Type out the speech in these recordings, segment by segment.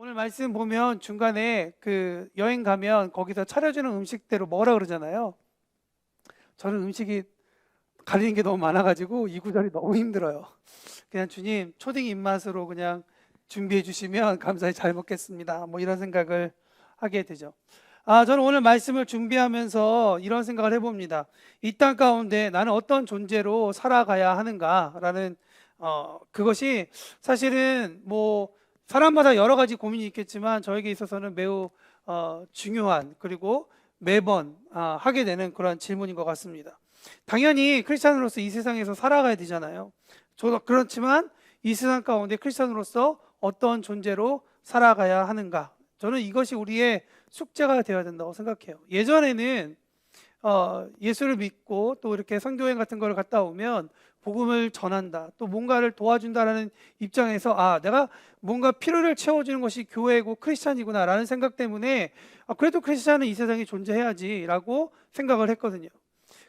오늘 말씀 보면 중간에 그 여행 가면 거기서 차려주는 음식대로 뭐라 그러잖아요. 저는 음식이 가리는 게 너무 많아가지고 이 구절이 너무 힘들어요. 그냥 주님 초딩 입맛으로 그냥 준비해 주시면 감사히 잘 먹겠습니다. 뭐 이런 생각을 하게 되죠. 저는 오늘 말씀을 준비하면서 이런 생각을 해봅니다. 이 땅 가운데 나는 어떤 존재로 살아가야 하는가라는 그것이 사실은 뭐 사람마다 여러 가지 고민이 있겠지만 저에게 있어서는 매우 중요한, 그리고 매번 하게 되는 그런 질문인 것 같습니다. 당연히 크리스찬으로서 이 세상에서 살아가야 되잖아요. 저도 그렇지만 이 세상 가운데 크리스찬으로서 어떤 존재로 살아가야 하는가, 저는 이것이 우리의 숙제가 되어야 된다고 생각해요. 예전에는 예수를 믿고 또 이렇게 선교행 같은 걸 갔다 오면 복음을 전한다, 또 뭔가를 도와준다라는 입장에서 내가 뭔가 필요를 채워주는 것이 교회고 크리스찬이구나 라는 생각 때문에 그래도 크리스찬은 이 세상에 존재해야지 라고 생각을 했거든요.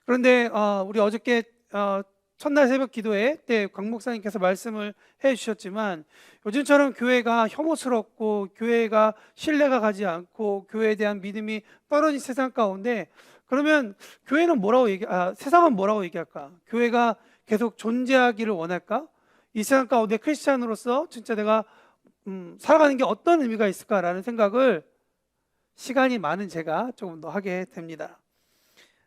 그런데 우리 어저께 첫날 새벽 기도회 때 강 목사님께서 말씀을 해 주셨지만, 요즘처럼 교회가 혐오스럽고 교회가 신뢰가 가지 않고 교회에 대한 믿음이 떨어진 세상 가운데, 그러면 교회는 세상은 뭐라고 얘기할까? 교회가 계속 존재하기를 원할까? 이 세상 가운데 크리스찬으로서 진짜 내가 살아가는 게 어떤 의미가 있을까라는 생각을 시간이 많은 제가 조금 더 하게 됩니다.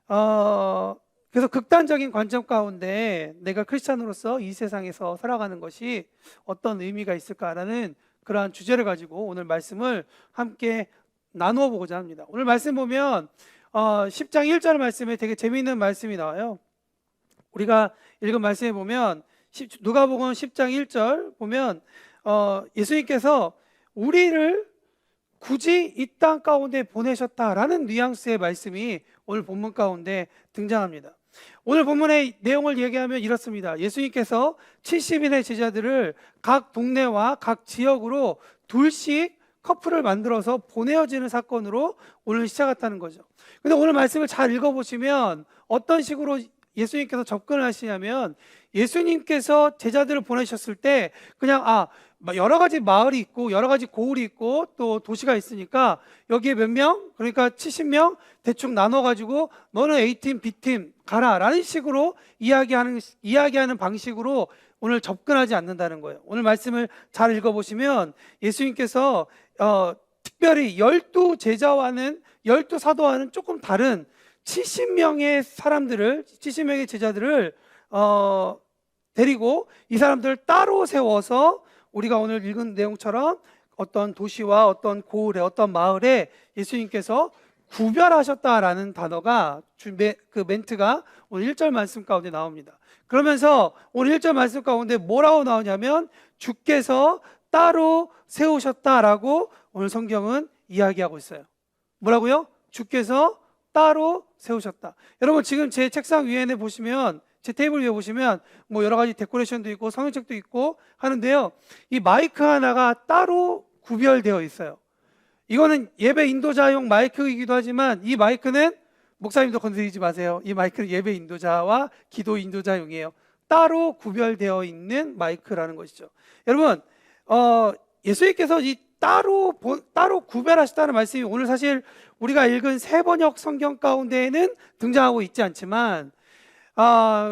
그래서 극단적인 관점 가운데 내가 크리스찬으로서 이 세상에서 살아가는 것이 어떤 의미가 있을까라는 그러한 주제를 가지고 오늘 말씀을 함께 나누어 보고자 합니다. 오늘 말씀 보면 10장 1절 말씀에 되게 재미있는 말씀이 나와요. 우리가 읽은 말씀에 보면 누가복음 10장 1절 보면 예수님께서 우리를 굳이 이 땅 가운데 보내셨다라는 뉘앙스의 말씀이 오늘 본문 가운데 등장합니다. 오늘 본문의 내용을 얘기하면 이렇습니다. 예수님께서 70인의 제자들을 각 동네와 각 지역으로 둘씩 커플을 만들어서 보내어지는 사건으로 오늘 시작했다는 거죠. 근데 오늘 말씀을 잘 읽어보시면 어떤 식으로 예수님께서 접근을 하시냐면, 예수님께서 제자들을 보내셨을 때 그냥 여러 가지 마을이 있고 여러 가지 고을이 있고 또 도시가 있으니까 여기에 몇 명, 그러니까 70명 대충 나눠가지고 너는 A팀, B팀 가라 라는 식으로 이야기하는 방식으로 오늘 접근하지 않는다는 거예요. 오늘 말씀을 잘 읽어보시면 예수님께서 특별히 12제자와는 12사도와는 조금 다른 70명의 제자들을 데리고 이 사람들을 따로 세워서 우리가 오늘 읽은 내용처럼 어떤 도시와 어떤 고을에 어떤 마을에 예수님께서 구별하셨다라는 단어가 그 멘트가 오늘 1절 말씀 가운데 나옵니다. 그러면서 오늘 1절 말씀 가운데 뭐라고 나오냐면 주께서 따로 세우셨다라고 오늘 성경은 이야기하고 있어요. 뭐라고요? 주께서 따로 세우셨다. 여러분 지금 제 책상 위에 보시면, 제 테이블 위에 보시면 뭐 여러 가지 데코레이션도 있고 성경책도 있고 하는데요, 이 마이크 하나가 따로 구별되어 있어요. 이거는 예배 인도자용 마이크이기도 하지만 이 마이크는 목사님도 건드리지 마세요. 이 마이크는 예배 인도자와 기도 인도자용이에요. 따로 구별되어 있는 마이크라는 것이죠. 여러분 예수님께서 이 따로 구별하셨다는 말씀이 오늘 사실 우리가 읽은 세 번역 성경 가운데에는 등장하고 있지 않지만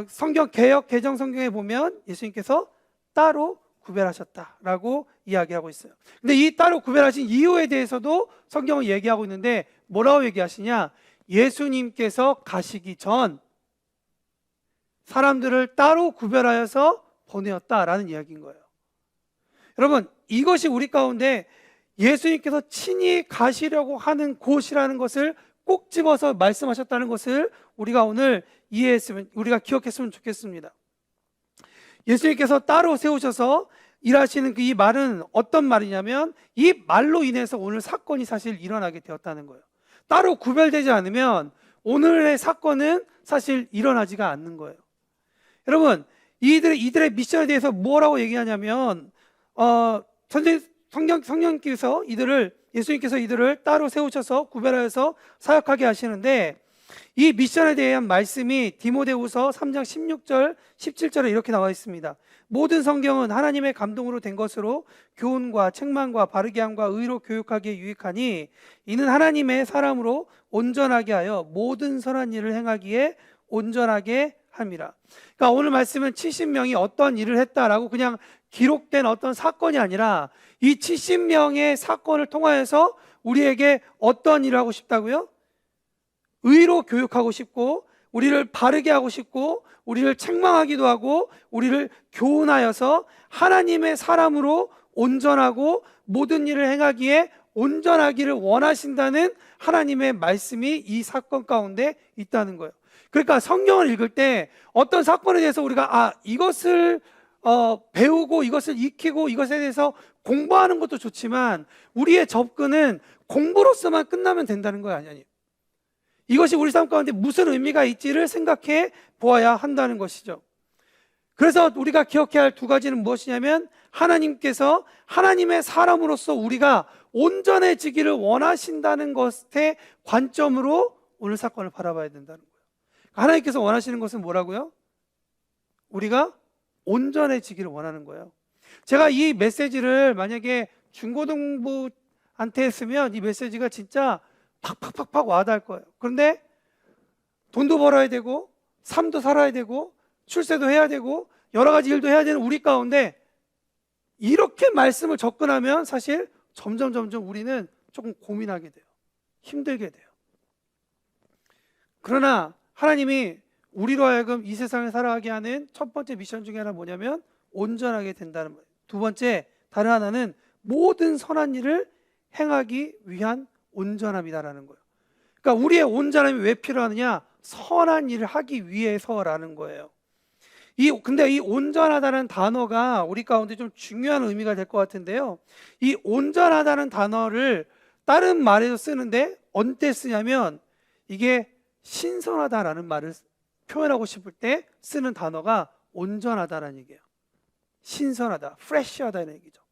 성경 개역 개정 성경에 보면 예수님께서 따로 구별하셨다라고 이야기하고 있어요. 근데 이 따로 구별하신 이유에 대해서도 성경은 얘기하고 있는데 뭐라고 얘기하시냐? 예수님께서 가시기 전 사람들을 따로 구별하여서 보내었다라는 이야기인 거예요. 여러분 이것이 우리 가운데 예수님께서 친히 가시려고 하는 곳이라는 것을 꼭 집어서 말씀하셨다는 것을 우리가 오늘 우리가 기억했으면 좋겠습니다. 예수님께서 따로 세우셔서 일하시는 이 말은 어떤 말이냐면, 이 말로 인해서 오늘 사건이 사실 일어나게 되었다는 거예요. 따로 구별되지 않으면 오늘의 사건은 사실 일어나지가 않는 거예요. 여러분 이들의 미션에 대해서 뭐라고 얘기하냐면 예수님께서 이들을 따로 세우셔서 구별하여서 사역하게 하시는데, 이 미션에 대한 말씀이 디모데후서 3장 16절 17절에 이렇게 나와 있습니다. 모든 성경은 하나님의 감동으로 된 것으로 교훈과 책망과 바르게 함과 의로 교육하기에 유익하니 이는 하나님의 사람으로 온전하게 하여 모든 선한 일을 행하기에 온전하게 함이라. 그러니까 오늘 말씀은 70명이 어떤 일을 했다라고 그냥 기록된 어떤 사건이 아니라 이 70명의 사건을 통하여서 우리에게 어떤 일을 하고 싶다고요? 의로 교육하고 싶고, 우리를 바르게 하고 싶고, 우리를 책망하기도 하고, 우리를 교훈하여서 하나님의 사람으로 온전하고 모든 일을 행하기에 온전하기를 원하신다는 하나님의 말씀이 이 사건 가운데 있다는 거예요. 그러니까 성경을 읽을 때 어떤 사건에 대해서 우리가 이것을 배우고 이것을 익히고 이것에 대해서 공부하는 것도 좋지만 우리의 접근은 공부로서만 끝나면 된다는 거 아니에요. 이것이 우리 삶 가운데 무슨 의미가 있지를 생각해 보아야 한다는 것이죠. 그래서 우리가 기억해야 할 두 가지는 무엇이냐면 하나님께서 하나님의 사람으로서 우리가 온전해지기를 원하신다는 것의 관점으로 오늘 사건을 바라봐야 된다는 거예요. 하나님께서 원하시는 것은 뭐라고요? 우리가 온전해지기를 원하는 거예요. 제가 이 메시지를 만약에 중고등부한테 했으면 이 메시지가 진짜 팍팍팍팍 와닿을 거예요. 그런데 돈도 벌어야 되고 삶도 살아야 되고 출세도 해야 되고 여러 가지 일도 해야 되는 우리 가운데 이렇게 말씀을 접근하면 사실 점점 우리는 조금 고민하게 돼요. 힘들게 돼요. 그러나 하나님이 우리로 하여금 이 세상을 살아가게 하는 첫 번째 미션 중에 하나 뭐냐면 온전하게 된다는 거예요. 두 번째 다른 하나는 모든 선한 일을 행하기 위한 온전함이다라는 거예요. 그러니까 우리의 온전함이 왜 필요하느냐? 선한 일을 하기 위해서라는 거예요. 근데 이 온전하다는 단어가 우리 가운데 좀 중요한 의미가 될 것 같은데요. 이 온전하다는 단어를 다른 말에서 쓰는데 언제 쓰냐면 이게 신선하다라는 말을 표현하고 싶을 때 쓰는 단어가 온전하다라는 얘기예요. 신선하다, 프레시하다는 얘기죠.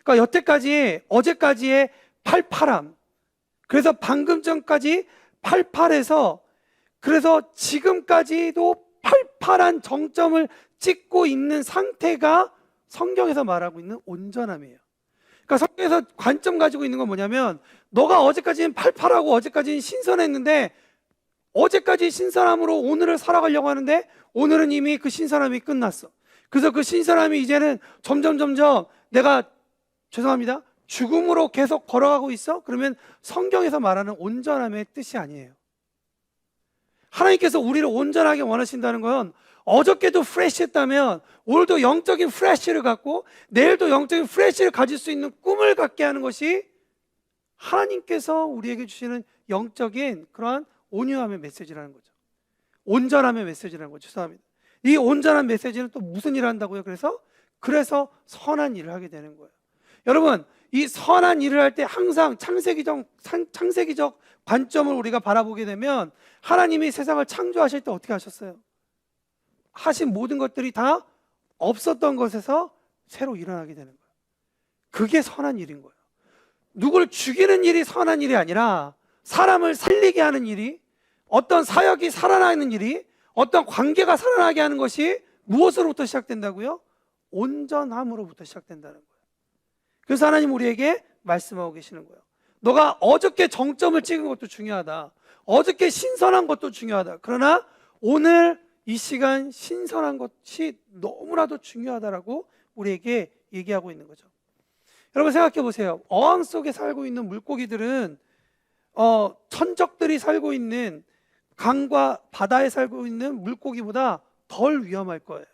그러니까 여태까지 어제까지의 팔팔함, 그래서 방금 전까지 팔팔해서 그래서 지금까지도 팔팔한 정점을 찍고 있는 상태가 성경에서 말하고 있는 온전함이에요. 그러니까 성경에서 관점 가지고 있는 건 뭐냐면 너가 어제까지는 팔팔하고 어제까지는 신선했는데 어제까지 신선함으로 오늘을 살아가려고 하는데 오늘은 이미 그 신선함이 끝났어. 그래서 그 신선함이 이제는 점점 내가 죄송합니다 죽음으로 계속 걸어가고 있어? 그러면 성경에서 말하는 온전함의 뜻이 아니에요. 하나님께서 우리를 온전하게 원하신다는 건 어저께도 프레시했다면 오늘도 영적인 프레시를 갖고 내일도 영적인 프레시를 가질 수 있는 꿈을 갖게 하는 것이 하나님께서 우리에게 주시는 영적인 그러한 온유함의 메시지라는 거죠. 온전함의 메시지라는 거죠. 죄송합니다. 이 온전한 메시지는 또 무슨 일을 한다고요? 그래서 선한 일을 하게 되는 거예요. 여러분, 이 선한 일을 할 때 항상 창세기적 관점을 우리가 바라보게 되면 하나님이 세상을 창조하실 때 어떻게 하셨어요? 하신 모든 것들이 다 없었던 것에서 새로 일어나게 되는 거예요. 그게 선한 일인 거예요. 누굴 죽이는 일이 선한 일이 아니라 사람을 살리게 하는 일이, 어떤 사역이 살아나는 일이, 어떤 관계가 살아나게 하는 것이 무엇으로부터 시작된다고요? 온전함으로부터 시작된다는 거예요. 그래서 하나님 우리에게 말씀하고 계시는 거예요. 너가 어저께 정점을 찍은 것도 중요하다. 어저께 신선한 것도 중요하다. 그러나 오늘 이 시간 신선한 것이 너무나도 중요하다라고 우리에게 얘기하고 있는 거죠. 여러분 생각해 보세요. 어항 속에 살고 있는 물고기들은 천적들이 살고 있는 강과 바다에 살고 있는 물고기보다 덜 위험할 거예요.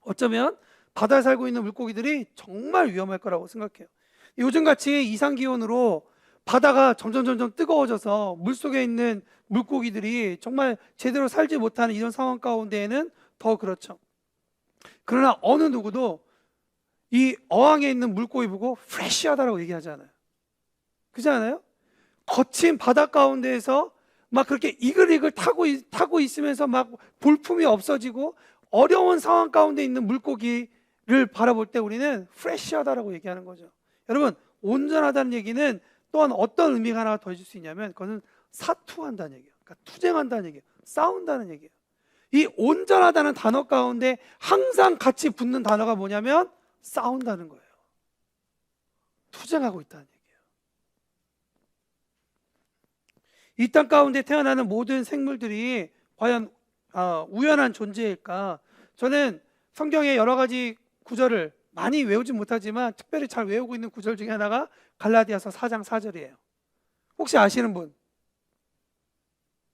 어쩌면 바다에 살고 있는 물고기들이 정말 위험할 거라고 생각해요. 요즘같이 이상기온으로 바다가 점점 뜨거워져서 물속에 있는 물고기들이 정말 제대로 살지 못하는 이런 상황 가운데에는 더 그렇죠. 그러나 어느 누구도 이 어항에 있는 물고기 보고 프레시하다라고 얘기하잖아요. 그렇지 않아요? 거친 바다 가운데에서 막 그렇게 이글이글 타고 있으면서 막 볼품이 없어지고 어려운 상황 가운데 있는 물고기를 바라볼 때 우리는 프레시하다라고 얘기하는 거죠. 여러분, 온전하다는 얘기는 또한 어떤 의미가 하나 더해줄 수 있냐면 그것은 사투한다는 얘기예요. 그러니까 투쟁한다는 얘기예요. 싸운다는 얘기예요. 이 온전하다는 단어 가운데 항상 같이 붙는 단어가 뭐냐면 싸운다는 거예요. 투쟁하고 있다는 얘기예요. 이 땅 가운데 태어나는 모든 생물들이 과연 우연한 존재일까? 저는 성경의 여러 가지 구절을 많이 외우지 못하지만 특별히 잘 외우고 있는 구절 중에 하나가 갈라디아서 4장 4절이에요. 혹시 아시는 분?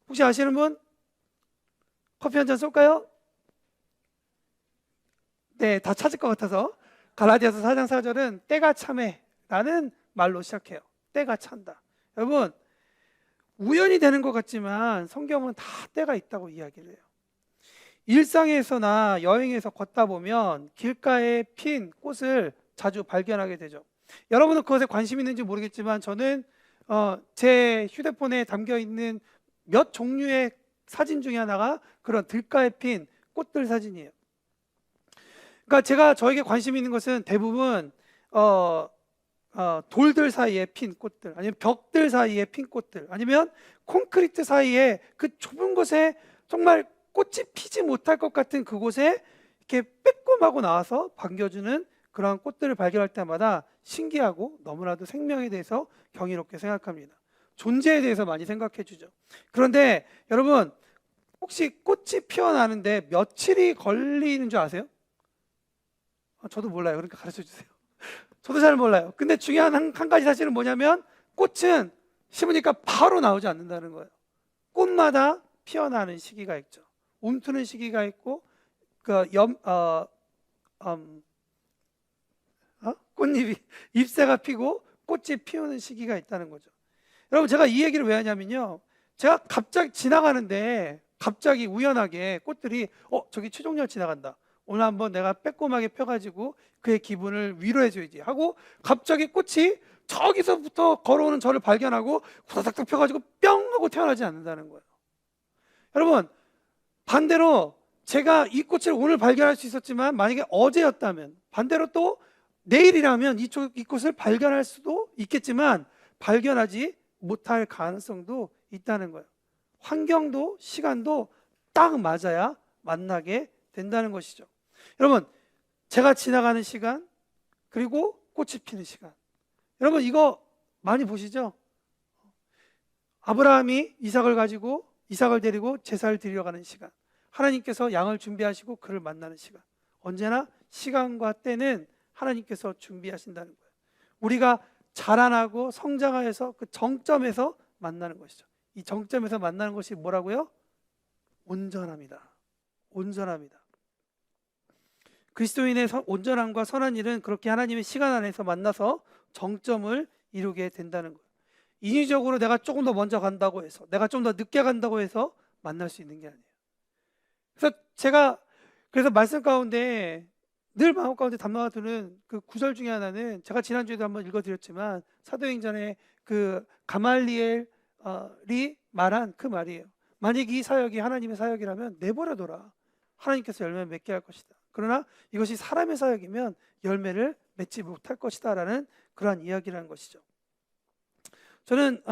혹시 아시는 분? 커피 한 잔 쏠까요? 네, 다 찾을 것 같아서. 갈라디아서 4장 4절은 때가 참해 라는 말로 시작해요. 때가 찬다. 여러분, 우연이 되는 것 같지만 성경은 다 때가 있다고 이야기를 해요. 일상에서나 여행에서 걷다 보면 길가에 핀 꽃을 자주 발견하게 되죠. 여러분은 그것에 관심 있는지 모르겠지만 저는 제 휴대폰에 담겨 있는 몇 종류의 사진 중에 하나가 그런 들가에 핀 꽃들 사진이에요. 그러니까 제가 저에게 관심 있는 것은 대부분 돌들 사이에 핀 꽃들, 아니면 벽들 사이에 핀 꽃들, 아니면 콘크리트 사이에 그 좁은 곳에 정말 꽃이 피지 못할 것 같은 그곳에 이렇게 빼꼼하고 나와서 반겨주는 그러한 꽃들을 발견할 때마다 신기하고 너무나도 생명에 대해서 경이롭게 생각합니다. 존재에 대해서 많이 생각해 주죠. 그런데 여러분, 혹시 꽃이 피어나는데 며칠이 걸리는 줄 아세요? 저도 몰라요. 그러니까 가르쳐 주세요. 저도 잘 몰라요. 근데 중요한 한 가지 사실은 뭐냐면 꽃은 심으니까 바로 나오지 않는다는 거예요. 꽃마다 피어나는 시기가 있죠. 움트는 시기가 있고 꽃잎이 잎새가 피고 꽃이 피우는 시기가 있다는 거죠. 여러분, 제가 이 얘기를 왜 하냐면요, 제가 갑자기 지나가는데 갑자기 우연하게 꽃들이 저기 추종열 지나간다, 오늘 한번 내가 빼꼼하게 펴가지고 그의 기분을 위로해줘야지 하고 갑자기 꽃이 저기서부터 걸어오는 저를 발견하고 후다닥 펴가지고 뿅 하고 태어나지 않는다는 거예요. 여러분, 반대로 제가 이 꽃을 오늘 발견할 수 있었지만 만약에 어제였다면, 반대로 또 내일이라면 이 꽃을 발견할 수도 있겠지만 발견하지 못할 가능성도 있다는 거예요. 환경도 시간도 딱 맞아야 만나게 된다는 것이죠. 여러분, 제가 지나가는 시간, 그리고 꽃이 피는 시간, 여러분 이거 많이 보시죠? 아브라함이 이삭을 데리고 제사를 드리러 가는 시간, 하나님께서 양을 준비하시고 그를 만나는 시간, 언제나 시간과 때는 하나님께서 준비하신다는 거예요. 우리가 자라나고 성장하여서 그 정점에서 만나는 것이죠. 이 정점에서 만나는 것이 뭐라고요? 온전함이다. 온전함이다. 그리스도인의 온전함과 선한 일은 그렇게 하나님의 시간 안에서 만나서 정점을 이루게 된다는 거예요. 인위적으로 내가 조금 더 먼저 간다고 해서, 내가 좀 더 늦게 간다고 해서 만날 수 있는 게 아니에요. 그래서 제가 말씀 가운데 늘 마음 가운데 담화가 드는 그 구절 중에 하나는 제가 지난주에도 한번 읽어드렸지만 사도행전에 그 가말리엘이 말한 그 말이에요. 만약 이 사역이 하나님의 사역이라면 내버려둬라. 하나님께서 열매를 맺게 할 것이다. 그러나 이것이 사람의 사역이면 열매를 맺지 못할 것이다 라는 그러한 이야기라는 것이죠. 저는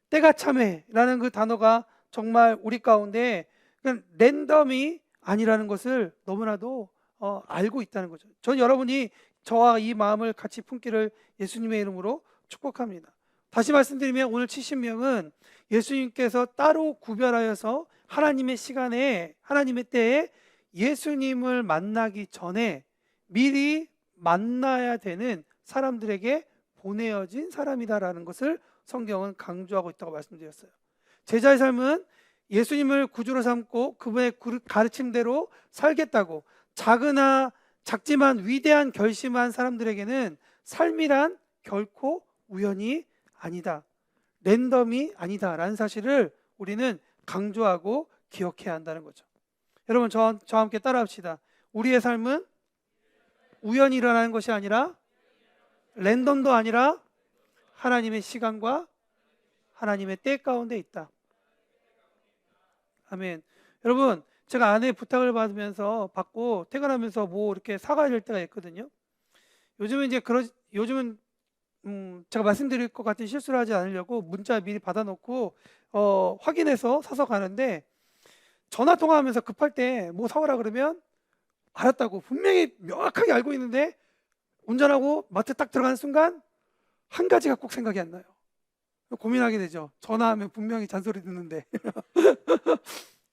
때가 참해라는 그 단어가 정말 우리 가운데 그냥 랜덤이 아니라는 것을 너무나도 알고 있다는 거죠. 전 여러분이 저와 이 마음을 같이 품기를 예수님의 이름으로 축복합니다. 다시 말씀드리면 오늘 70명은 예수님께서 따로 구별하여서 하나님의 시간에, 하나님의 때에 예수님을 만나기 전에 미리 만나야 되는 사람들에게 보내어진 사람이다라는 것을 성경은 강조하고 있다고 말씀드렸어요. 제자의 삶은 예수님을 구주로 삼고 그분의 가르침대로 살겠다고 작으나 작지만 위대한 결심한 사람들에게는 삶이란 결코 우연이 아니다, 랜덤이 아니다 라는 사실을 우리는 강조하고 기억해야 한다는 거죠. 여러분, 저와 함께 따라합시다. 우리의 삶은 우연히 일어나는 것이 아니라, 랜덤도 아니라 하나님의 시간과 하나님의 때 가운데 있다. 아멘. 여러분, 제가 아내의 부탁을 받고 퇴근하면서 뭐 이렇게 사가야 될 때가 있거든요. 요즘은 제가 말씀드릴 것 같은 실수를 하지 않으려고 문자 미리 받아놓고 확인해서 사서 가는데, 전화 통화하면서 급할 때 뭐 사오라 그러면 알았다고 분명히 명확하게 알고 있는데 운전하고 마트 딱 들어가는 순간 한 가지가 꼭 생각이 안 나요. 고민하게 되죠. 전화하면 분명히 잔소리 듣는데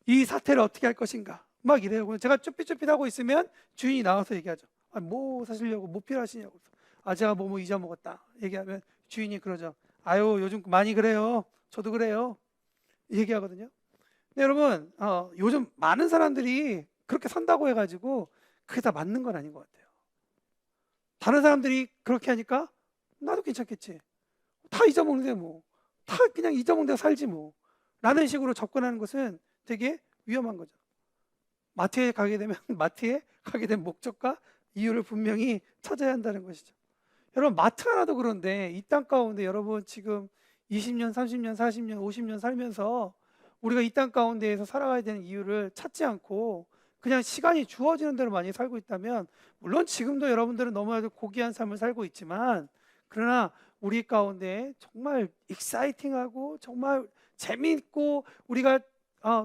이 사태를 어떻게 할 것인가 막 이래요. 제가 쭈삣쭈삣하고 있으면 주인이 나와서 얘기하죠. 아, 뭐 사시려고, 뭐 필요하시냐고. 아, 제가 뭐 잊어먹었다 얘기하면 주인이 그러죠. 아유, 요즘 많이 그래요. 저도 그래요. 얘기하거든요. 근데 여러분, 요즘 많은 사람들이 그렇게 산다고 해가지고 그게 다 맞는 건 아닌 것 같아요. 다른 사람들이 그렇게 하니까 나도 괜찮겠지. 다 잊어먹는데 뭐. 다 그냥 잊어먹는데 살지 뭐. 라는 식으로 접근하는 것은 되게 위험한 거죠. 마트에 가게 되면 마트에 가게 된 목적과 이유를 분명히 찾아야 한다는 것이죠. 여러분, 마트 하나도 그런데 이 땅 가운데 여러분 지금 20년, 30년, 40년, 50년 살면서 우리가 이 땅 가운데에서 살아가야 되는 이유를 찾지 않고 그냥 시간이 주어지는 대로 많이 살고 있다면, 물론 지금도 여러분들은 너무나도 고귀한 삶을 살고 있지만, 그러나 우리 가운데 정말 익사이팅하고 정말 재미있고 우리가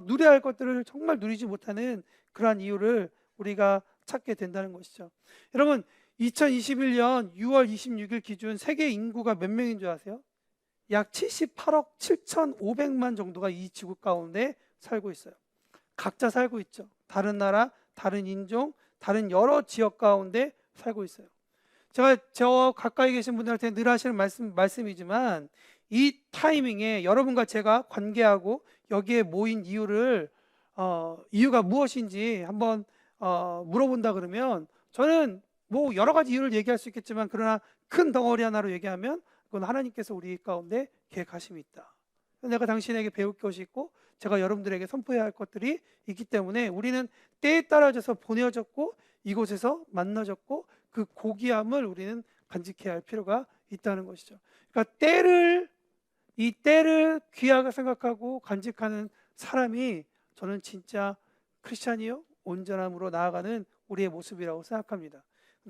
누려야 할 것들을 정말 누리지 못하는 그러한 이유를 우리가 찾게 된다는 것이죠. 여러분, 2021년 6월 26일 기준 세계 인구가 몇 명인 줄 아세요? 약 78억 7,500만 정도가 이 지구 가운데 살고 있어요. 각자 살고 있죠. 다른 나라, 다른 인종, 다른 여러 지역 가운데 살고 있어요. 제가 저 가까이 계신 분들한테 늘 하시는 말씀이지만, 이 타이밍에 여러분과 제가 관계하고 여기에 모인 이유가 무엇인지 한번 물어본다 그러면, 저는 뭐 여러 가지 이유를 얘기할 수 있겠지만, 그러나 큰 덩어리 하나로 얘기하면 그건 하나님께서 우리 가운데 계획하심이 있다. 내가 당신에게 배울 것이 있고 제가 여러분들에게 선포해야 할 것들이 있기 때문에 우리는 때에 따라져서 보내어졌고 이곳에서 만나졌고 그 고귀함을 우리는 간직해야 할 필요가 있다는 것이죠. 그러니까 이 때를 귀하게 생각하고 간직하는 사람이, 저는 진짜 크리스찬이요 온전함으로 나아가는 우리의 모습이라고 생각합니다.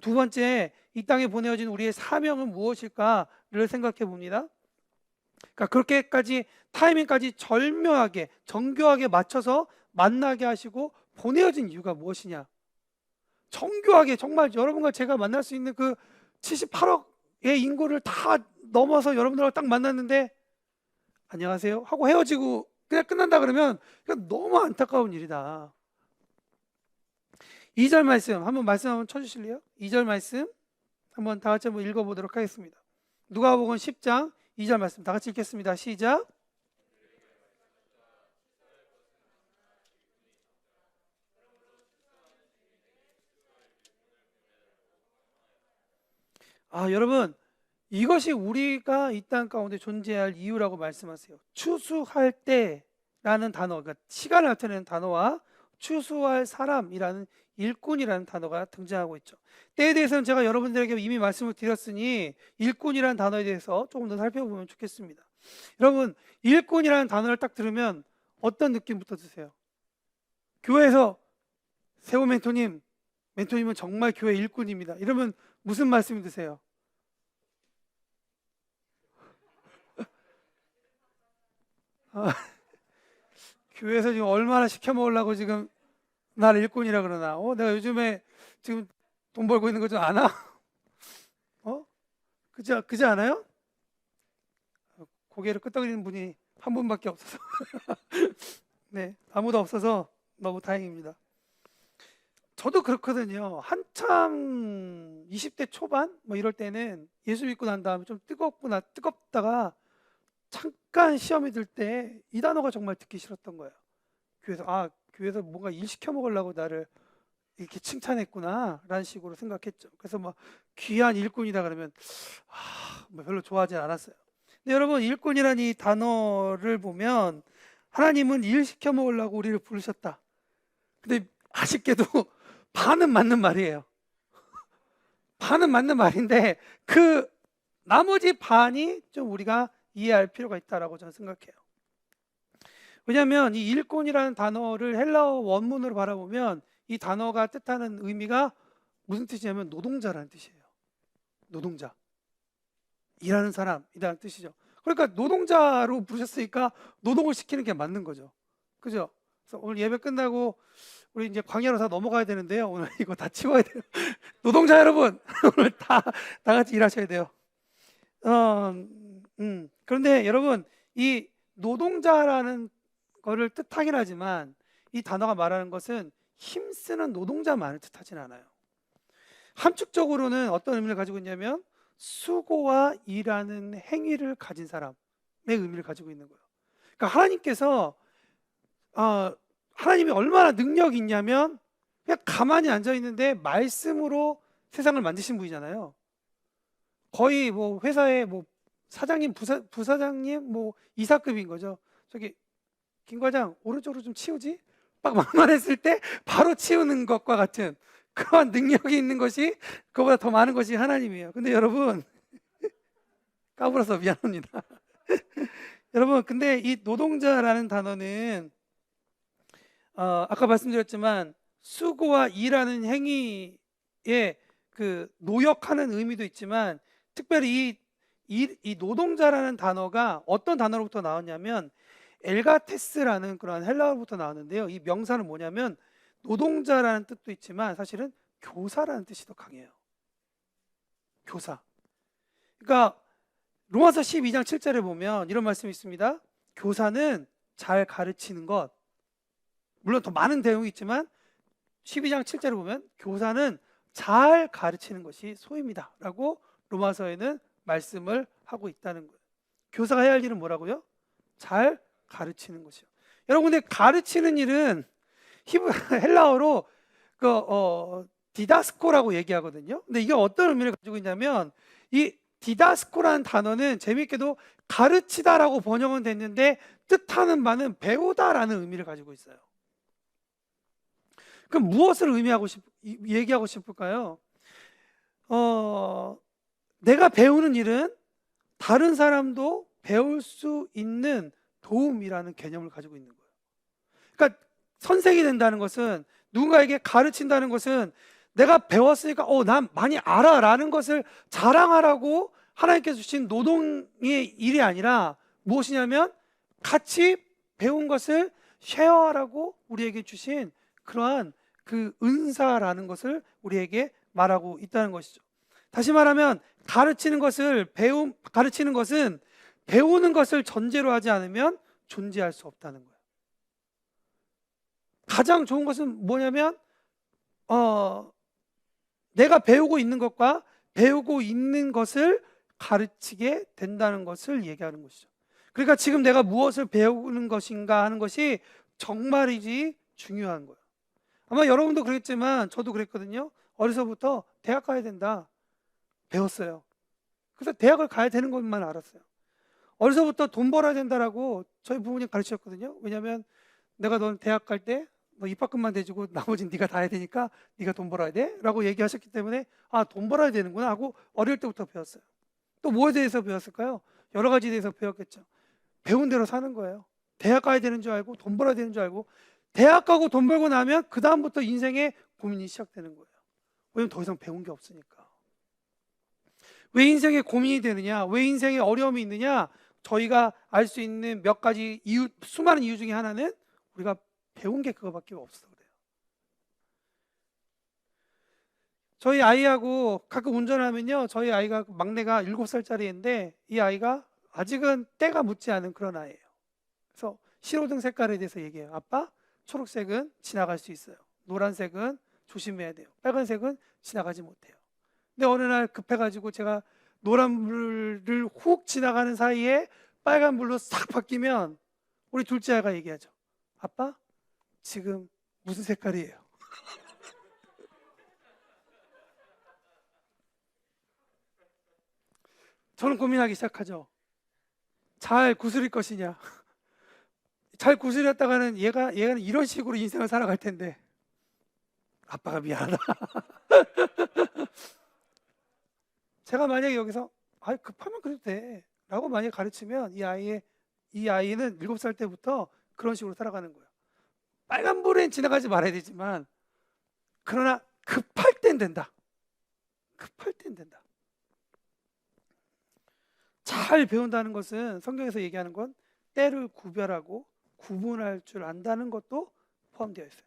두 번째, 이 땅에 보내어진 우리의 사명은 무엇일까를 생각해 봅니다. 그러니까 그렇게까지 타이밍까지 절묘하게 정교하게 맞춰서 만나게 하시고 보내어진 이유가 무엇이냐. 정교하게 정말 여러분과 제가 만날 수 있는 그 78억의 인구를 다 넘어서 여러분들하고 딱 만났는데 안녕하세요 하고 헤어지고 그냥 끝난다 그러면 너무 안타까운 일이다. 2절 말씀 한번 쳐주실래요? 2절 말씀 한번 다 같이 한번 읽어보도록 하겠습니다. 누가복음 10장 2절 말씀 다 같이 읽겠습니다. 시작. 여러분, 이것이 우리가 이 땅 가운데 존재할 이유라고 말씀하세요. 추수할 때라는 단어, 그러니까 시간을 나타내는 단어와 추수할 사람이라는 일꾼이라는 단어가 등장하고 있죠. 때에 대해서는 제가 여러분들에게 이미 말씀을 드렸으니 일꾼이라는 단어에 대해서 조금 더 살펴보면 좋겠습니다. 여러분, 일꾼이라는 단어를 딱 들으면 어떤 느낌부터 드세요? 교회에서 세호 멘토님은 정말 교회 일꾼입니다. 이러면 무슨 말씀이 드세요? 교회에서 지금 얼마나 시켜 먹으려고 지금 나를 일꾼이라 그러나? 내가 요즘에 지금 돈 벌고 있는 거 좀 아나? 그지 않아요? 고개를 끄덕이는 분이 한 분밖에 없어서 네, 아무도 없어서 너무 다행입니다. 저도 그렇거든요. 한참 20대 초반 뭐 이럴 때는 예수 믿고 난 다음에 좀 뜨겁다가 잠깐 시험이 들 때 이 단어가 정말 듣기 싫었던 거예요. 교회에서 뭔가 일 시켜 먹으려고 나를 이렇게 칭찬했구나 라는 식으로 생각했죠. 그래서 막 귀한 일꾼이다 그러면 뭐 별로 좋아하진 않았어요. 근데 여러분, 일꾼이라는 이 단어를 보면 하나님은 일 시켜 먹으려고 우리를 부르셨다. 근데 아쉽게도 반은 맞는 말이에요. 반은 맞는 말인데 그 나머지 반이 좀 우리가 이해할 필요가 있다라고 저는 생각해요. 왜냐하면 이 일꾼이라는 단어를 헬라어 원문으로 바라보면 이 단어가 뜻하는 의미가 무슨 뜻이냐면 노동자라는 뜻이에요. 노동자, 일하는 사람이라는 뜻이죠. 그러니까 노동자로 부르셨으니까 노동을 시키는 게 맞는 거죠. 그죠? 그래서 오늘 예배 끝나고 우리 이제 광야로 다 넘어가야 되는데요. 오늘 이거 다 치워야 돼요. 노동자 여러분, 오늘 다 같이 일하셔야 돼요. 그런데 여러분, 이 노동자라는 거를 뜻하긴 하지만 이 단어가 말하는 것은 힘쓰는 노동자만을 뜻하진 않아요. 함축적으로는 어떤 의미를 가지고 있냐면 수고와 일하는 행위를 가진 사람의 의미를 가지고 있는 거예요. 그러니까 하나님께서 하나님이 얼마나 능력이 있냐면 그냥 가만히 앉아 있는데 말씀으로 세상을 만드신 분이잖아요. 거의 뭐 회사의 뭐 사장님, 부사장님 뭐 이사급인 거죠. 저기 김 과장 오른쪽으로 좀 치우지? 막 말했을 때 바로 치우는 것과 같은 그런 능력이 있는 것이 그거보다 더 많은 것이 하나님이에요. 근데 여러분 까불어서 미안합니다. 여러분, 근데 이 노동자라는 단어는 아까 말씀드렸지만 수고와 일하는 행위에 그 노역하는 의미도 있지만 특별히 이 노동자라는 단어가 어떤 단어로부터 나왔냐면 엘가테스라는 그런 헬라어부터 나왔는데요. 이 명사는 뭐냐면 노동자라는 뜻도 있지만 사실은 교사라는 뜻이 더 강해요. 교사. 그러니까 로마서 12장 7절에 보면 이런 말씀이 있습니다. 교사는 잘 가르치는 것. 물론 더 많은 내용이 있지만 12장 7절에 보면 교사는 잘 가르치는 것이 소임이다 라고 로마서에는 말씀을 하고 있다는 거예요. 교사가 해야 할 일은 뭐라고요? 잘 가르치는 것이요. 여러분, 근데 가르치는 일은 헬라어로 디다스코라고 얘기하거든요. 근데 이게 어떤 의미를 가지고 있냐면 이 디다스코라는 단어는 재미있게도 가르치다라고 번역은 됐는데 뜻하는 바는 배우다라는 의미를 가지고 있어요. 그럼 무엇을 얘기하고 싶을까요? 내가 배우는 일은 다른 사람도 배울 수 있는 도움이라는 개념을 가지고 있는 거예요. 그러니까 선생이 된다는 것은, 누군가에게 가르친다는 것은 내가 배웠으니까 난 많이 알아 라는 것을 자랑하라고 하나님께서 주신 노동의 일이 아니라 무엇이냐면 같이 배운 것을 쉐어하라고 우리에게 주신 그러한 그 은사라는 것을 우리에게 말하고 있다는 것이죠. 다시 말하면 가르치는 것은 배우는 것을 전제로 하지 않으면 존재할 수 없다는 거예요. 가장 좋은 것은 뭐냐면 내가 배우고 있는 것과 배우고 있는 것을 가르치게 된다는 것을 얘기하는 것이죠. 그러니까 지금 내가 무엇을 배우는 것인가 하는 것이 정말이지 중요한 거예요. 아마 여러분도 그랬지만 저도 그랬거든요. 어려서부터 대학 가야 된다 배웠어요. 그래서 대학을 가야 되는 것만 알았어요. 어려서부터 돈 벌어야 된다라고 저희 부모님 가르치셨거든요. 왜냐하면 내가 넌 대학 갈 때 너 입학금만 대주고 나머지는 네가 다 해야 되니까 네가 돈 벌어야 돼 라고 얘기하셨기 때문에 돈 벌어야 되는구나 하고 어릴 때부터 배웠어요. 또 뭐에 대해서 배웠을까요? 여러 가지에 대해서 배웠겠죠. 배운 대로 사는 거예요. 대학 가야 되는 줄 알고 돈 벌어야 되는 줄 알고, 대학 가고 돈 벌고 나면 그 다음부터 인생의 고민이 시작되는 거예요. 왜냐면 더 이상 배운 게 없으니까. 왜 인생에 고민이 되느냐, 왜 인생에 어려움이 있느냐, 저희가 알 수 있는 몇 가지 이유, 수많은 이유 중에 하나는 우리가 배운 게 그거밖에 없어서 그래요. 저희 아이하고 가끔 운전하면요, 저희 아이가 막내가 7살짜리 인데 이 아이가 아직은 때가 묻지 않은 그런 아이예요. 그래서 신호등 색깔에 대해서 얘기해요. 아빠, 초록색은 지나갈 수 있어요. 노란색은 조심해야 돼요. 빨간색은 지나가지 못해요. 근데 어느 날 급해가지고 제가 노란불을 훅 지나가는 사이에 빨간불로 싹 바뀌면 우리 둘째 아이가 얘기하죠. 아빠, 지금 무슨 색깔이에요? 저는 고민하기 시작하죠. 잘 구슬일 것이냐. 잘 구슬렸다가는 얘는 이런 식으로 인생을 살아갈 텐데 아빠가 미안하다. 제가 만약에 여기서 급하면 그래도 돼 라고 만약에 가르치면 이 아이는 7살 때부터 그런 식으로 살아가는 거예요. 빨간불엔 지나가지 말아야 되지만 그러나 급할 땐 된다. 급할 땐 된다. 잘 배운다는 것은 성경에서 얘기하는 건 때를 구별하고 구분할 줄 안다는 것도 포함되어 있어요.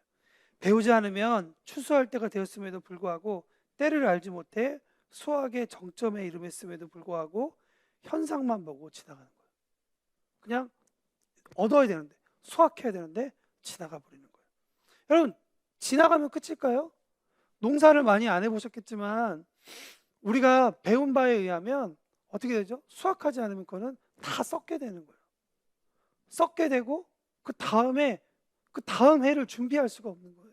배우지 않으면 추수할 때가 되었음에도 불구하고 때를 알지 못해 수확의 정점에 이름했음에도 불구하고 현상만 보고 지나가는 거예요. 그냥 얻어야 되는데, 수확해야 되는데 지나가 버리는 거예요. 여러분, 지나가면 끝일까요? 농사를 많이 안 해보셨겠지만 우리가 배운 바에 의하면 어떻게 되죠? 수확하지 않으면 그거는 다 썩게 되는 거예요. 썩게 되고 그 다음 해를 준비할 수가 없는 거예요.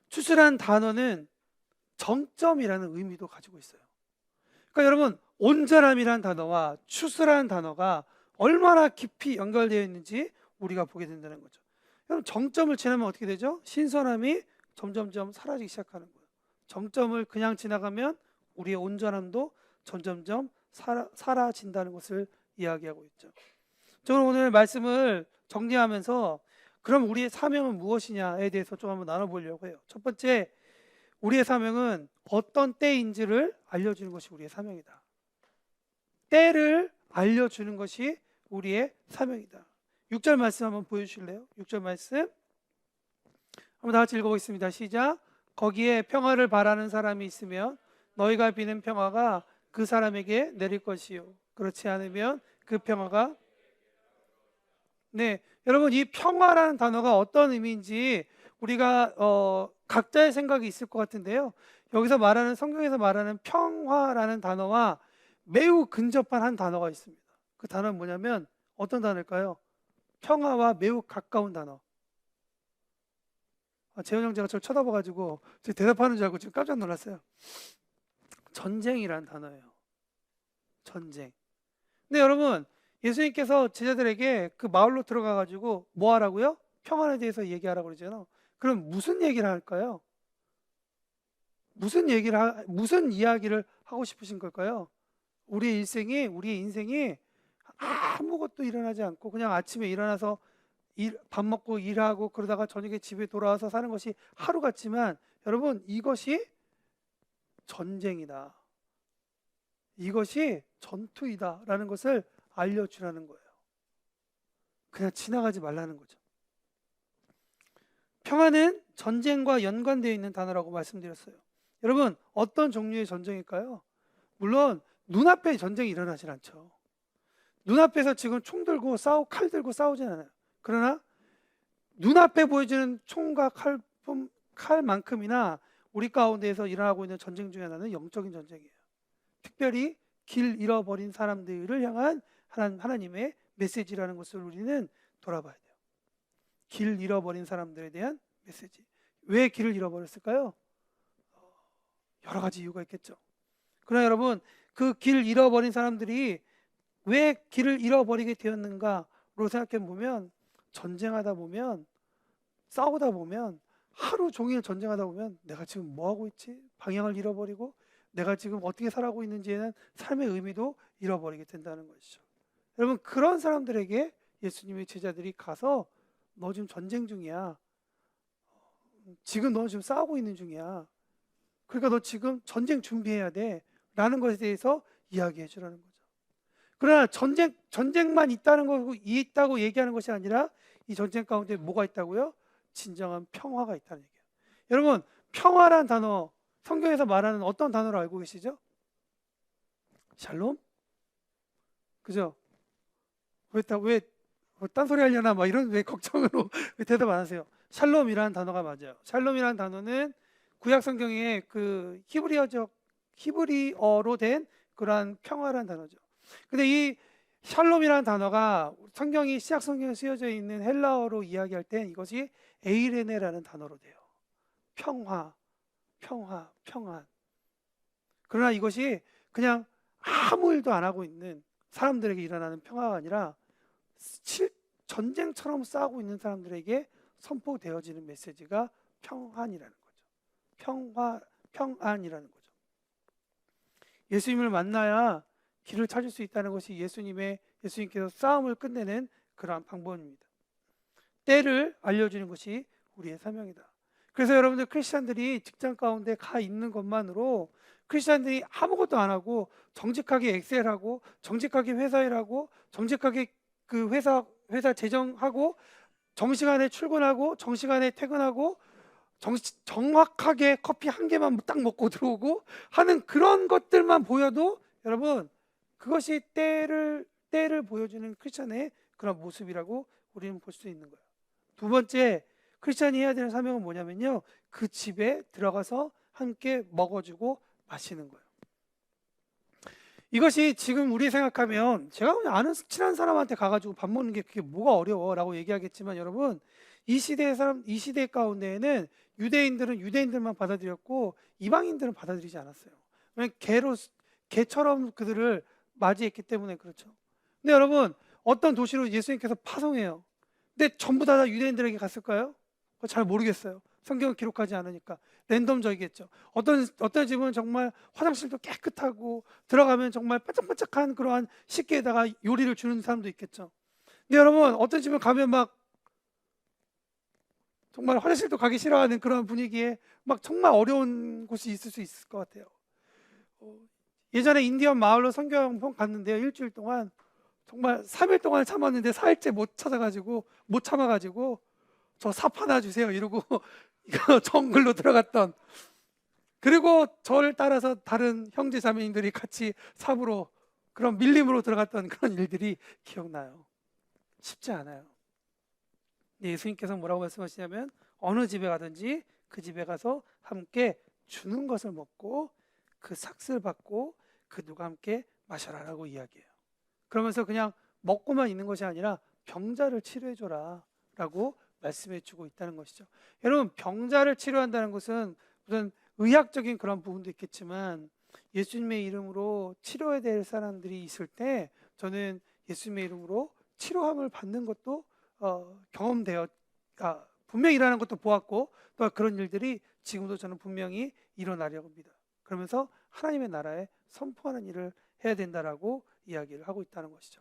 추수란 단어는 정점이라는 의미도 가지고 있어요. 그러니까 여러분, 온전함이란 단어와 추수라는 단어가 얼마나 깊이 연결되어 있는지 우리가 보게 된다는 거죠. 여러분, 정점을 지나면 어떻게 되죠? 신선함이 점점점 사라지기 시작하는 거예요. 정점을 그냥 지나가면 우리의 온전함도 점점점 사라진다는 것을 이야기하고 있죠. 저는 오늘 말씀을 정리하면서 그럼 우리의 사명은 무엇이냐에 대해서 좀 한번 나눠보려고 해요. 첫 번째, 우리의 사명은 어떤 때인지를 알려주는 것이 우리의 사명이다. 때를 알려주는 것이 우리의 사명이다. 6절 말씀 한번 보여주실래요? 6절 말씀 한번 다 같이 읽어보겠습니다. 시작. 거기에 평화를 바라는 사람이 있으면 너희가 비는 평화가 그 사람에게 내릴 것이요 그렇지 않으면 그 평화가 여러분, 이 평화라는 단어가 어떤 의미인지 우리가 각자의 생각이 있을 것 같은데요. 여기서 말하는, 성경에서 말하는 평화라는 단어와 매우 근접한 한 단어가 있습니다. 그 단어는 뭐냐면 어떤 단어일까요? 평화와 매우 가까운 단어. 재현 형제가 저를 쳐다봐가지고 제가 대답하는 줄 알고 지금 깜짝 놀랐어요. 전쟁이란 단어예요. 전쟁. 근데 여러분, 예수님께서 제자들에게 그 마을로 들어가가지고 뭐 하라고요? 평안에 대해서 얘기하라고 그러잖아요. 그럼 무슨 얘기를 할까요? 무슨 이야기를 하고 싶으신 걸까요? 우리의 인생이 아무것도 일어나지 않고 그냥 아침에 일어나서 밥 먹고 일하고 그러다가 저녁에 집에 돌아와서 사는 것이 하루 같지만 여러분, 이것이 전쟁이다. 이것이 전투이다 라는 것을 알려주라는 거예요. 그냥 지나가지 말라는 거죠. 평화는 전쟁과 연관되어 있는 단어라고 말씀드렸어요. 여러분, 어떤 종류의 전쟁일까요? 물론 눈앞에 전쟁이 일어나질 않죠. 눈앞에서 지금 총 들고 칼 들고 싸우진 않아요. 그러나 눈앞에 보여지는 총과 칼만큼이나 우리 가운데에서 일어나고 있는 전쟁 중에 하나는 영적인 전쟁이에요. 특별히 길 잃어버린 사람들을 향한 하나님의 메시지라는 것을 우리는 돌아봐야 돼요. 길 잃어버린 사람들에 대한 메시지. 왜 길을 잃어버렸을까요? 여러 가지 이유가 있겠죠. 그러나 여러분, 그 길 잃어버린 사람들이 왜 길을 잃어버리게 되었는가로 생각해 보면, 전쟁하다 보면, 싸우다 보면, 하루 종일 전쟁하다 보면 내가 지금 뭐 하고 있지? 방향을 잃어버리고 내가 지금 어떻게 살아가고 있는지에는 삶의 의미도 잃어버리게 된다는 것이죠. 여러분, 그런 사람들에게 예수님의 제자들이 가서 너 지금 전쟁 중이야. 지금 너 지금 싸우고 있는 중이야. 그러니까 너 지금 전쟁 준비해야 돼 라는 것에 대해서 이야기해 주라는 거죠. 그러나 전쟁만 있다고 얘기하는 것이 아니라 이 전쟁 가운데 뭐가 있다고요? 진정한 평화가 있다는 얘기예요. 여러분, 평화란 단어, 성경에서 말하는 어떤 단어로 알고 계시죠? 샬롬? 그죠? 왜 딴소리 하려나 막 이런 왜 걱정으로 왜 대답 안 하세요? 샬롬이라는 단어가 맞아요. 샬롬이라는 단어는 구약 성경에 그 히브리어로 된 그러한 평화라는 단어죠. 근데 이 샬롬이라는 단어가 성경이 시약 성경에 쓰여져 있는 헬라어로 이야기할 때 이것이 에이레네라는 단어로 돼요. 평화, 평안. 그러나 이것이 그냥 아무 일도 안 하고 있는 사람들에게 일어나는 평화가 아니라 전쟁처럼 싸우고 있는 사람들에게 선포되어지는 메시지가 평안이라는 거죠. 평안이라는 거죠. 예수님을 만나야 길을 찾을 수 있다는 것이 예수님께서 싸움을 끝내는 그러한 방법입니다. 때를 알려주는 것이 우리의 사명이다. 그래서 여러분들, 크리스찬들이 직장 가운데 가 있는 것만으로, 크리스찬들이 아무것도 안 하고 정직하게 엑셀하고 정직하게 회사 일하고 정직하게 그 회사 회사 재정하고 정시간에 출근하고 정시간에 퇴근하고 정확하게 커피 한 개만 딱 먹고 들어오고 하는 그런 것들만 보여도 여러분 그것이 때를 보여주는 크리스찬의 그런 모습이라고 우리는 볼 수 있는 거예요. 두 번째, 크리스찬이 해야 되는 사명은 뭐냐면요, 그 집에 들어가서 함께 먹어주고 마시는 거예요. 이것이 지금 우리 생각하면 제가 그냥 아는 친한 사람한테 가가지고 밥 먹는 게 그게 뭐가 어려워라고 얘기하겠지만 여러분, 이 시대 가운데에는 유대인들은 유대인들만 받아들였고 이방인들은 받아들이지 않았어요. 왜냐면 개처럼 그들을 맞이했기 때문에 그렇죠. 근데 여러분, 어떤 도시로 예수님께서 파송해요. 근데 전부 다 유대인들에게 갔을까요? 그거 잘 모르겠어요. 성경을 기록하지 않으니까 랜덤적이겠죠. 어떤 집은 정말 화장실도 깨끗하고 들어가면 정말 반짝반짝한 그러한 식기에다가 요리를 주는 사람도 있겠죠. 근데 여러분, 어떤 집은 가면 막 정말 화장실도 가기 싫어하는 그런 분위기에 막 정말 어려운 곳이 있을 수 있을 것 같아요. 예전에 인디언 마을로 선교 갔는데요. 일주일 동안 정말 3일 동안 참았는데 4일째 못 참아가지고 저 삽 하나 주세요 이러고 이거 정글로 들어갔던, 그리고 저를 따라서 다른 형제 자매님들이 같이 삽으로 그런 밀림으로 들어갔던 그런 일들이 기억나요. 쉽지 않아요. 예수님께서 뭐라고 말씀하시냐면 어느 집에 가든지 그 집에 가서 함께 주는 것을 먹고 그 삭슬 받고 그들과 함께 마셔라라고 이야기해요. 그러면서 그냥 먹고만 있는 것이 아니라 병자를 치료해줘라 라고 말씀해 주고 있다는 것이죠. 여러분, 병자를 치료한다는 것은 무슨 의학적인 그런 부분도 있겠지만 예수님의 이름으로 치료해야 될 사람들이 있을 때 저는 예수님의 이름으로 치료함을 받는 것도 경험되어 분명히 일어나는 것도 보았고 또 그런 일들이 지금도 저는 분명히 일어나려고 합니다. 그러면서 하나님의 나라에 선포하는 일을 해야 된다라고 이야기를 하고 있다는 것이죠.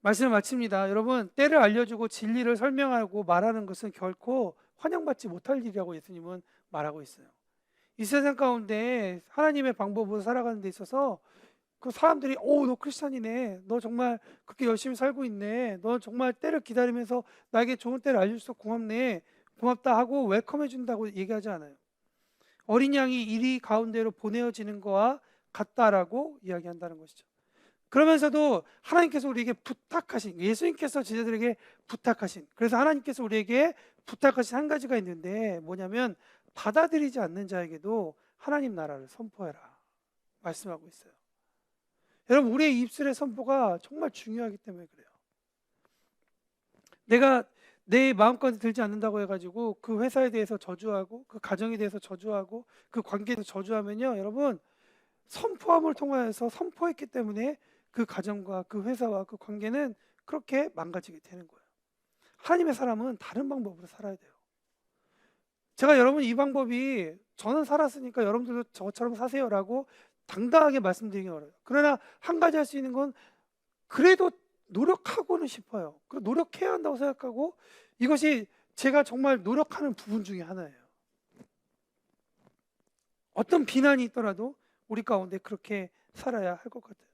말씀을 마칩니다. 여러분, 때를 알려주고 진리를 설명하고 말하는 것은 결코 환영받지 못할 일이라고 예수님은 말하고 있어요. 이 세상 가운데 하나님의 방법으로 살아가는 데 있어서 그 사람들이 너 크리스찬이네, 너 정말 그렇게 열심히 살고 있네, 너 정말 때를 기다리면서 나에게 좋은 때를 알려줘서 고맙네, 고맙다 하고 웰컴해 준다고 얘기하지 않아요. 어린 양이 이리 가운데로 보내어지는 거와 같다라고 이야기한다는 것이죠. 그러면서도 하나님께서 우리에게 부탁하신, 예수님께서 제자들에게 부탁하신, 그래서 하나님께서 우리에게 부탁하신 한 가지가 있는데 뭐냐면 받아들이지 않는 자에게도 하나님 나라를 선포해라 말씀하고 있어요. 여러분, 우리의 입술의 선포가 정말 중요하기 때문에 그래요. 내가 내 마음까지 들지 않는다고 해가지고 그 회사에 대해서 저주하고 그 가정에 대해서 저주하고 그 관계에 대해서 저주하면요, 여러분, 선포함을 통하여서 선포했기 때문에 그 가정과 그 회사와 그 관계는 그렇게 망가지게 되는 거예요. 하나님의 사람은 다른 방법으로 살아야 돼요. 제가 여러분 이 방법이 저는 살았으니까 여러분들도 저처럼 사세요라고 당당하게 말씀드리기 어려워요. 그러나 한 가지 할 수 있는 건 그래도 노력하고는 싶어요. 그 노력해야 한다고 생각하고 이것이 제가 정말 노력하는 부분 중에 하나예요. 어떤 비난이 있더라도 우리 가운데 그렇게 살아야 할 것 같아요.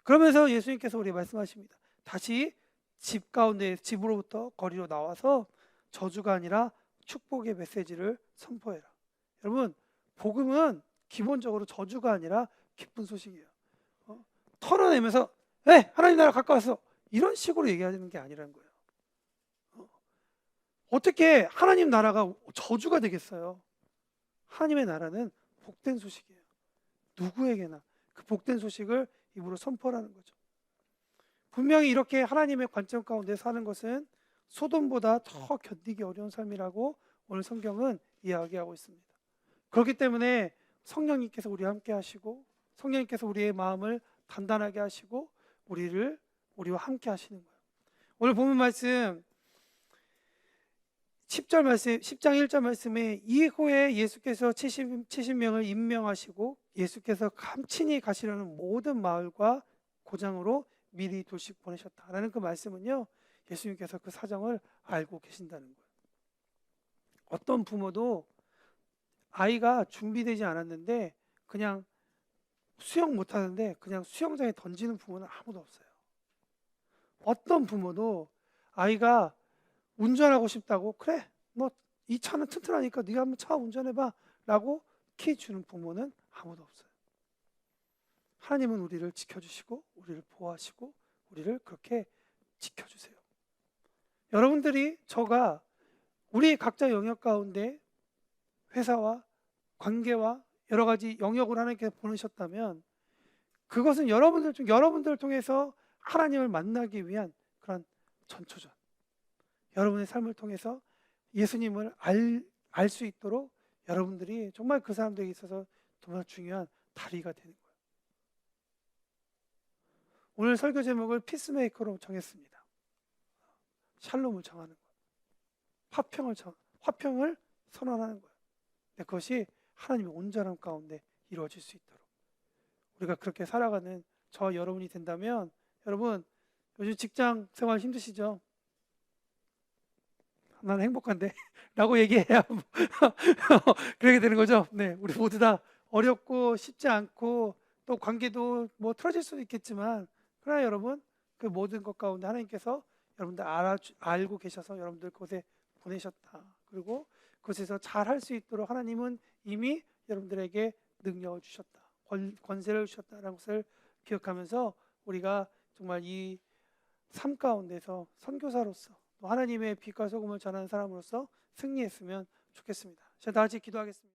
그러면서 예수님께서 우리 말씀하십니다. 다시 집 가운데, 집으로부터 거리로 나와서 저주가 아니라 축복의 메시지를 선포해라. 여러분, 복음은 기본적으로 저주가 아니라 기쁜 소식이에요. 털어내면서 하나님 나라 가까웠어 이런 식으로 얘기하는 게 아니라는 거예요. 어떻게 하나님 나라가 저주가 되겠어요? 하나님의 나라는 복된 소식이에요. 누구에게나 그 복된 소식을 입으로 선포하는 거죠. 분명히 이렇게 하나님의 관점 가운데 사는 것은 소돔보다 더 견디기 어려운 삶이라고 오늘 성경은 이야기하고 있습니다. 그렇기 때문에 성령님께서 우리와 함께 하시고 성령님께서 우리의 마음을 단단하게 하시고 우리와 함께 하시는 거예요. 오늘 본문 말씀 10절 말씀, 10장 1절 말씀에 이후에 예수께서 70명을 임명하시고 예수께서 감친히 가시려는 모든 마을과 고장으로 미리 둘씩 보내셨다라는 그 말씀은요, 예수님께서 그 사정을 알고 계신다는 거예요. 어떤 부모도 아이가 준비되지 않았는데 그냥 수영 못하는데 그냥 수영장에 던지는 부모는 아무도 없어요. 어떤 부모도 아이가 운전하고 싶다고 그래 너 이 차는 튼튼하니까 네가 한번 차 운전해봐 라고 키 주는 부모는 아무도 없어요. 하나님은 우리를 지켜주시고 우리를 보호하시고 우리를 그렇게 지켜주세요. 여러분들이 저가 우리 각자 영역 가운데 회사와 관계와 여러 가지 영역을 하나님께서 보내셨다면 그것은 여러분들을 통해서 하나님을 만나기 위한 그런 전초전. 여러분의 삶을 통해서 예수님을 알 수 있도록 여러분들이 정말 그 사람들에게 있어서 정말 중요한 다리가 되는 거예요. 오늘 설교 제목을 피스메이커로 정했습니다. 샬롬을 정하는 거예요. 화평을 선언하는 거예요. 근데 그것이 하나님의 온전함 가운데 이루어질 수 있도록 우리가 그렇게 살아가는 저와 여러분이 된다면 여러분 요즘 직장 생활 힘드시죠? 나는 행복한데 라고 얘기해야 그렇게 되는 거죠. 네, 우리 모두 다 어렵고 쉽지 않고 또 관계도 뭐 틀어질 수도 있겠지만 그러나 여러분 그 모든 것 가운데 하나님께서 여러분들 알고 계셔서 여러분들 그곳에 보내셨다. 그리고 그곳에서 잘 할 수 있도록 하나님은 이미 여러분들에게 능력을 주셨다. 권세를 주셨다라는 것을 기억하면서 우리가 정말 이 삶 가운데서 선교사로서 또 하나님의 빛과 소금을 전하는 사람으로서 승리했으면 좋겠습니다. 자, 다 같이 기도하겠습니다.